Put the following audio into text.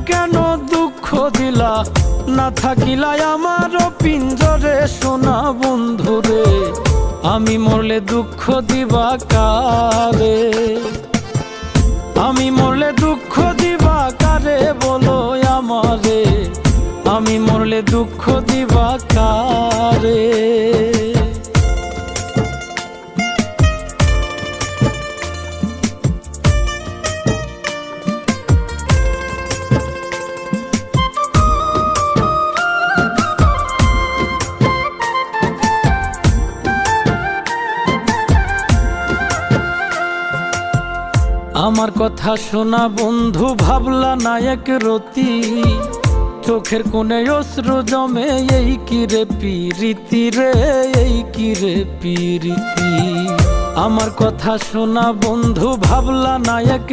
কেন দুঃখ দিলা, না থাকিলা আমার পিঞ্জরে সোনা বন্ধুরে। আমি মরলে দুঃখ দিবা কারে, আমি মরলে দুঃখ দিবা কারে বলো আমারে, আমি মরলে দুঃখ দিবা কারে। আমার কথা শোনা বন্ধু, ভাবলা না এক রতি, চোখের কোণে অশ্রু জমে, এই কি রে পিরিতি রে, এই কি রে পিরিতি। আমার কথা শোনা বন্ধু, ভাবলা না এক